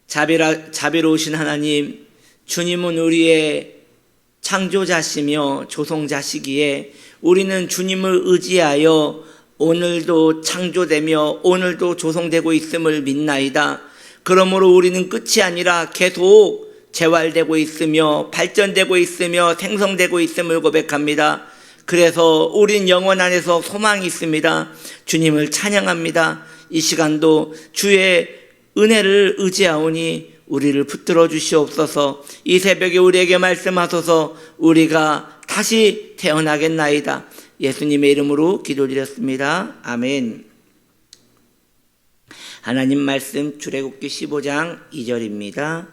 자비로우신 하나님, 주님은 우리의 창조자시며 조성자시기에 우리는 주님을 의지하여 오늘도 창조되며 오늘도 조성되고 있음을 믿나이다. 그러므로 우리는 끝이 아니라 계속 재활되고 있으며 발전되고 있으며 생성되고 있음을 고백합니다. 그래서 우린 영원 안에서 소망이 있습니다. 주님을 찬양합니다. 이 시간도 주의 은혜를 의지하오니 우리를 붙들어 주시옵소서. 이 새벽에 우리에게 말씀하소서. 우리가 다시 태어나겠나이다. 예수님의 이름으로 기도드렸습니다. 아멘. 하나님 말씀 출애굽기 15장 2절입니다.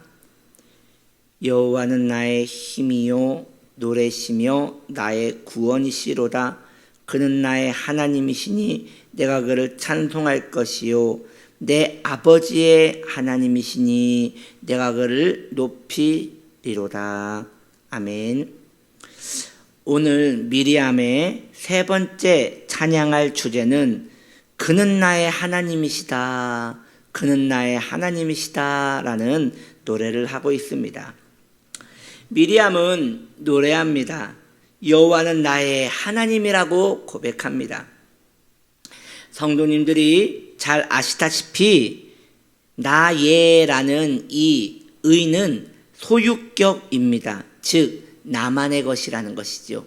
여호와는 나의 힘이요 노래시며 나의 구원이시로다. 그는 나의 하나님이시니 내가 그를 찬송할 것이요 내 아버지의 하나님이시니 내가 그를 높이리로다. 아멘. 오늘 미리암의 세 번째 찬양할 주제는 그는 나의 하나님이시다, 그는 나의 하나님이시다 라는 노래를 하고 있습니다. 미리암은 노래합니다. 여호와는 나의 하나님이라고 고백합니다. 성도님들이 잘 아시다시피 나의라는 이 의는 소유격입니다. 즉 나만의 것이라는 것이죠.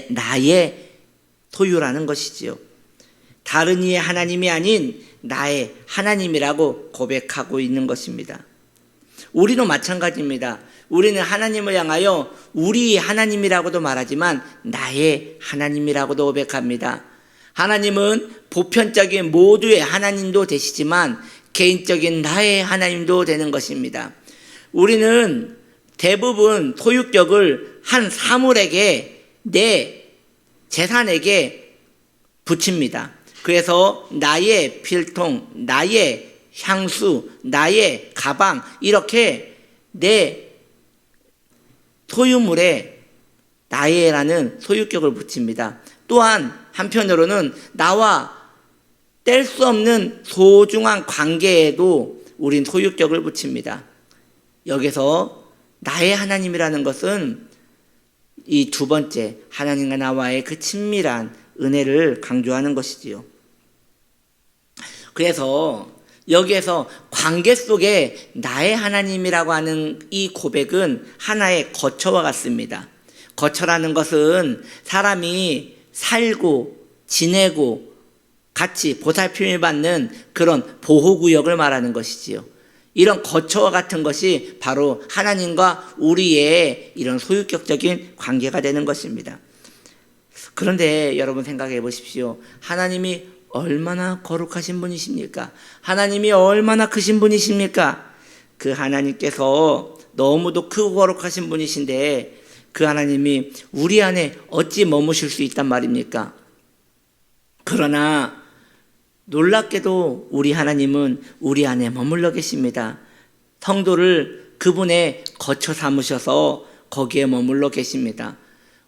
나의 소유라는 것이지요. 다른 이의 하나님이 아닌 나의 하나님이라고 고백하고 있는 것입니다. 우리도 마찬가지입니다. 우리는 하나님을 향하여 우리 하나님이라고도 말하지만 나의 하나님이라고도 고백합니다. 하나님은 보편적인 모두의 하나님도 되시지만 개인적인 나의 하나님도 되는 것입니다. 우리는 대부분 소유격을 한 사물에게, 내 재산에게 붙입니다. 그래서 나의 필통, 나의 향수, 나의 가방, 이렇게 내 소유물에 나의라는 소유격을 붙입니다. 또한 한편으로는 나와 뗄 수 없는 소중한 관계에도 우린 소유격을 붙입니다. 여기서 나의 하나님이라는 것은 이 두 번째 하나님과 나와의 그 친밀한 은혜를 강조하는 것이지요. 그래서 여기에서 관계 속에 나의 하나님이라고 하는 이 고백은 하나의 거처와 같습니다. 거처라는 것은 사람이 살고 지내고 같이 보살핌을 받는 그런 보호구역을 말하는 것이지요. 이런 거처와 같은 것이 바로 하나님과 우리의 이런 소유격적인 관계가 되는 것입니다. 그런데 여러분 생각해 보십시오. 하나님이 얼마나 거룩하신 분이십니까? 하나님이 얼마나 크신 분이십니까? 그 하나님께서 너무도 크고 거룩하신 분이신데 그 하나님이 우리 안에 어찌 머무실 수 있단 말입니까? 그러나 놀랍게도 우리 하나님은 우리 안에 머물러 계십니다. 성도를 그분의 거처 삼으셔서 거기에 머물러 계십니다.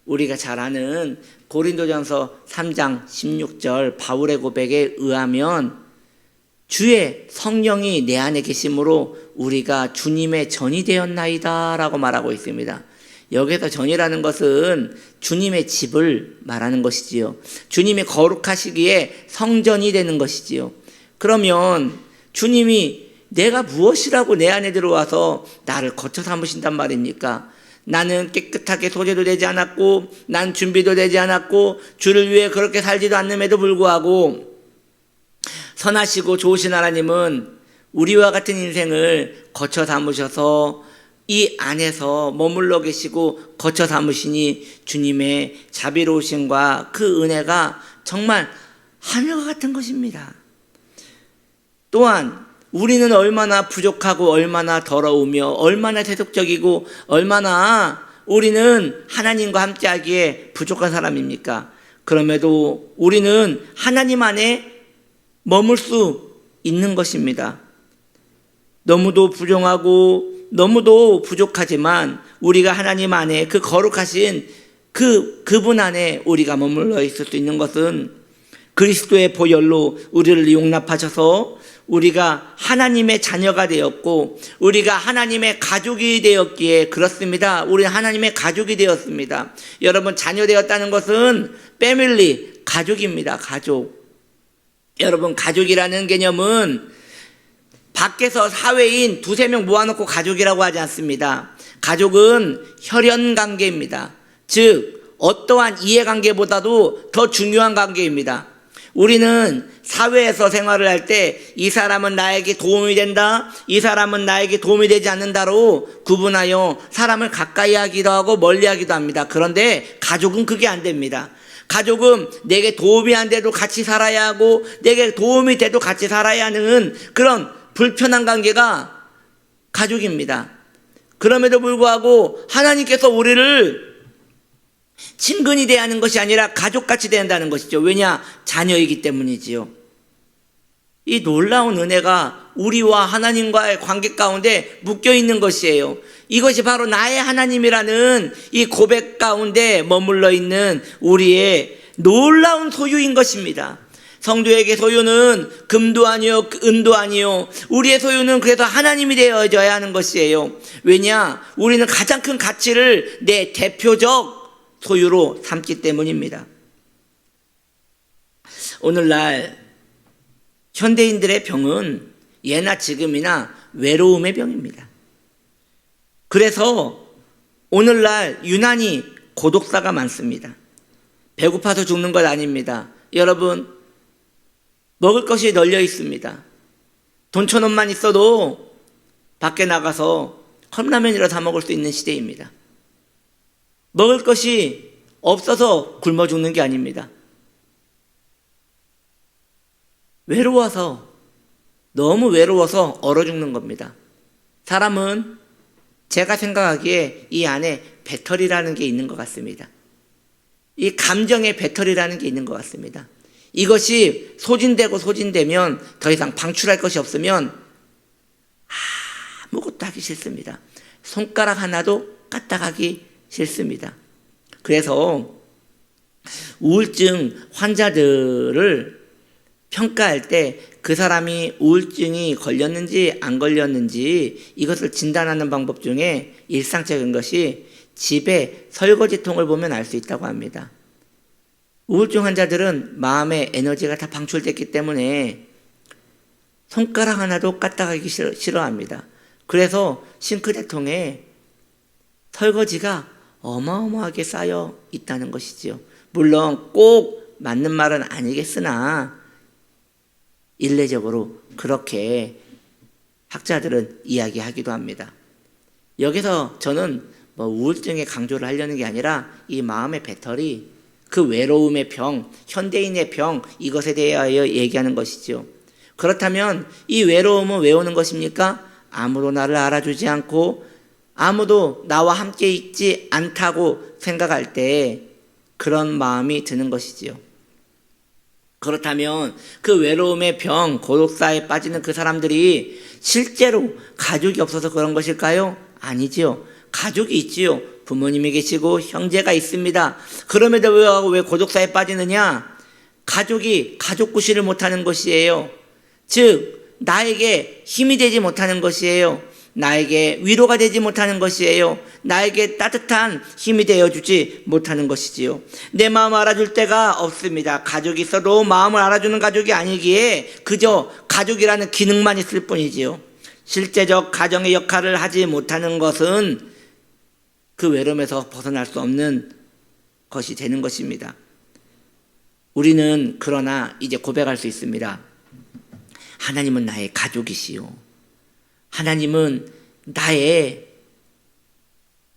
우리가 잘 아는 고린도전서 3장 16절 바울의 고백에 의하면 주의 성령이 내 안에 계심으로 우리가 주님의 전이 되었나이다 라고 말하고 있습니다. 여기서 전이라는 것은 주님의 집을 말하는 것이지요. 주님이 거룩하시기에 성전이 되는 것이지요. 그러면 주님이 내가 무엇이라고 내 안에 들어와서 나를 거처 삼으신단 말입니까? 나는 깨끗하게 소재도 되지 않았고 난 준비도 되지 않았고 주를 위해 그렇게 살지도 않음에도 불구하고 선하시고 좋으신 하나님은 우리와 같은 인생을 거처 삼으셔서 이 안에서 머물러 계시고 거처 삼으시니 주님의 자비로우심과 그 은혜가 정말 하늘과 같은 것입니다. 또한 우리는 얼마나 부족하고 얼마나 더러우며 얼마나 세속적이고 얼마나 우리는 하나님과 함께하기에 부족한 사람입니까? 그럼에도 우리는 하나님 안에 머물 수 있는 것입니다. 너무도 부정하고 너무도 부족하지만 우리가 하나님 안에 그 거룩하신 그분 안에 우리가 머물러 있을 수 있는 것은 그리스도의 보혈로 우리를 용납하셔서 우리가 하나님의 자녀가 되었고 우리가 하나님의 가족이 되었기에 그렇습니다. 우리는 하나님의 가족이 되었습니다. 여러분, 자녀 되었다는 것은 패밀리, 가족입니다. 가족. 여러분, 가족이라는 개념은 밖에서 사회인 두세 명 모아놓고 가족이라고 하지 않습니다. 가족은 혈연관계입니다. 즉 어떠한 이해관계보다도 더 중요한 관계입니다. 우리는 사회에서 생활을 할 때 이 사람은 나에게 도움이 된다, 이 사람은 나에게 도움이 되지 않는다로 구분하여 사람을 가까이 하기도 하고 멀리 하기도 합니다. 그런데 가족은 그게 안 됩니다. 가족은 내게 도움이 안 돼도 같이 살아야 하고 내게 도움이 돼도 같이 살아야 하는 그런 불편한 관계가 가족입니다. 그럼에도 불구하고 하나님께서 우리를 친근히 대하는 것이 아니라 가족같이 대한다는 것이죠. 왜냐? 자녀이기 때문이지요. 이 놀라운 은혜가 우리와 하나님과의 관계 가운데 묶여 있는 것이에요. 이것이 바로 나의 하나님이라는 이 고백 가운데 머물러 있는 우리의 놀라운 소유인 것입니다. 성도에게 소유는 금도 아니요 은도 아니요, 우리의 소유는 그래서 하나님이 되어져야 하는 것이에요. 왜냐? 우리는 가장 큰 가치를 내 대표적 소유로 삼기 때문입니다. 오늘날 현대인들의 병은 예나 지금이나 외로움의 병입니다. 그래서 오늘날 유난히 고독사가 많습니다. 배고파서 죽는 것 아닙니다. 여러분, 먹을 것이 널려 있습니다. 돈 1,000원만 있어도 밖에 나가서 컵라면이라 사 먹을 수 있는 시대입니다. 먹을 것이 없어서 굶어 죽는 게 아닙니다. 외로워서, 너무 외로워서 얼어 죽는 겁니다. 사람은 제가 생각하기에 이 안에 배터리라는 게 있는 것 같습니다. 이 감정의 배터리라는 게 있는 것 같습니다. 이것이 소진되면 더 이상 방출할 것이 없으면 아무것도 하기 싫습니다. 손가락 하나도 까딱하기 싫습니다. 그래서 우울증 환자들을 평가할 때 그 사람이 우울증이 걸렸는지 안 걸렸는지 이것을 진단하는 방법 중에 일상적인 것이 집에 설거지통을 보면 알 수 있다고 합니다. 우울증 환자들은 마음의 에너지가 다 방출됐기 때문에 손가락 하나도 까딱하기 싫어합니다. 그래서 싱크대통에 설거지가 어마어마하게 쌓여 있다는 것이지요. 물론 꼭 맞는 말은 아니겠으나 일례적으로 그렇게 학자들은 이야기하기도 합니다. 여기서 저는 우울증에 강조를 하려는 게 아니라 이 마음의 배터리, 그 외로움의 병, 현대인의 병, 이것에 대하여 얘기하는 것이죠. 그렇다면 이 외로움은 왜 오는 것입니까? 아무도 나를 알아주지 않고 아무도 나와 함께 있지 않다고 생각할 때 그런 마음이 드는 것이지요. 그렇다면 그 외로움의 병, 고독사에 빠지는 그 사람들이 실제로 가족이 없어서 그런 것일까요? 아니지요. 가족이 있지요. 부모님이 계시고 형제가 있습니다. 그럼에도 불구하고 왜 고독사에 빠지느냐? 가족이 가족 구실을 못하는 것이에요. 즉 나에게 힘이 되지 못하는 것이에요. 나에게 위로가 되지 못하는 것이에요. 나에게 따뜻한 힘이 되어주지 못하는 것이지요. 내 마음을 알아줄 때가 없습니다. 가족이 있어도 마음을 알아주는 가족이 아니기에 그저 가족이라는 기능만 있을 뿐이지요. 실제적 가정의 역할을 하지 못하는 것은 그 외로움에서 벗어날 수 없는 것이 되는 것입니다. 우리는 그러나 이제 고백할 수 있습니다. 하나님은 나의 가족이시요. 하나님은 나의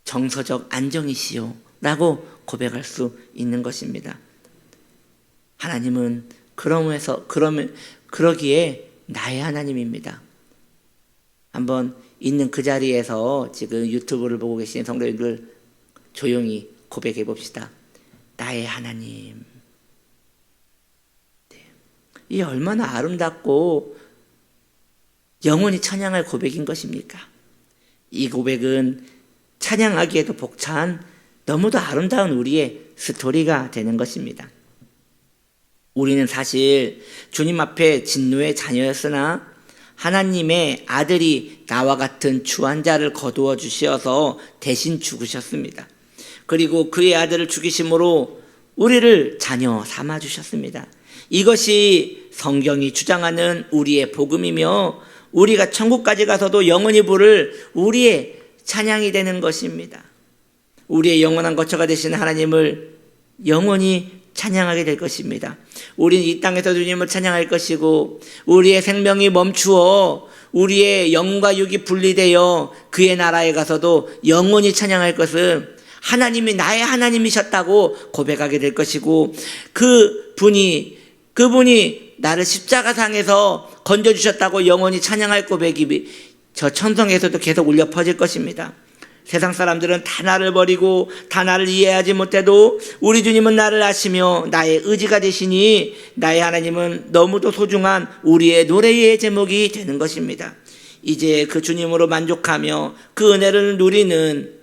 정서적 안정이시요 라고 고백할 수 있는 것입니다. 하나님은 그러기에 나의 하나님입니다. 한번 있는 그 자리에서 지금 유튜브를 보고 계신 성도님들 조용히 고백해 봅시다. 나의 하나님. 이 얼마나 아름답고 영원히 찬양할 고백인 것입니까? 이 고백은 찬양하기에도 벅찬 너무도 아름다운 우리의 스토리가 되는 것입니다. 우리는 사실 주님 앞에 진노의 자녀였으나 하나님의 아들이 나와 같은 주한 자를 거두어 주시어서 대신 죽으셨습니다. 그리고 그의 아들을 죽이심으로 우리를 자녀 삼아 주셨습니다. 이것이 성경이 주장하는 우리의 복음이며 우리가 천국까지 가서도 영원히 부를 우리의 찬양이 되는 것입니다. 우리의 영원한 거처가 되시는 하나님을 영원히 찬양하게 될 것입니다. 우리는 이 땅에서 주님을 찬양할 것이고 우리의 생명이 멈추어 우리의 영과 육이 분리되어 그의 나라에 가서도 영원히 찬양할 것은 하나님이 나의 하나님이셨다고 고백하게 될 것이고 그분이 나를 십자가상에서 건져주셨다고 영원히 찬양할 고백이 저 천성에서도 계속 울려 퍼질 것입니다. 세상 사람들은 다 나를 버리고 다 나를 이해하지 못해도 우리 주님은 나를 아시며 나의 의지가 되시니 나의 하나님은 너무도 소중한 우리의 노래의 제목이 되는 것입니다. 이제 그 주님으로 만족하며 그 은혜를 누리는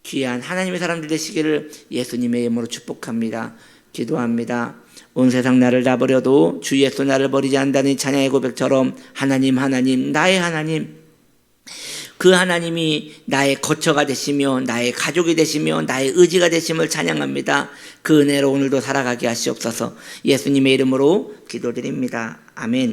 귀한 하나님의 사람들 되시기를 예수님의 이름으로 축복합니다. 기도합니다. 온 세상 나를 다 버려도 주 예수 나를 버리지 않는다는 찬양의 고백처럼 하나님 나의 하나님 그 하나님이 나의 거처가 되시며 나의 가족이 되시며 나의 의지가 되심을 찬양합니다. 그 은혜로 오늘도 살아가게 하시옵소서. 예수님의 이름으로 기도드립니다. 아멘.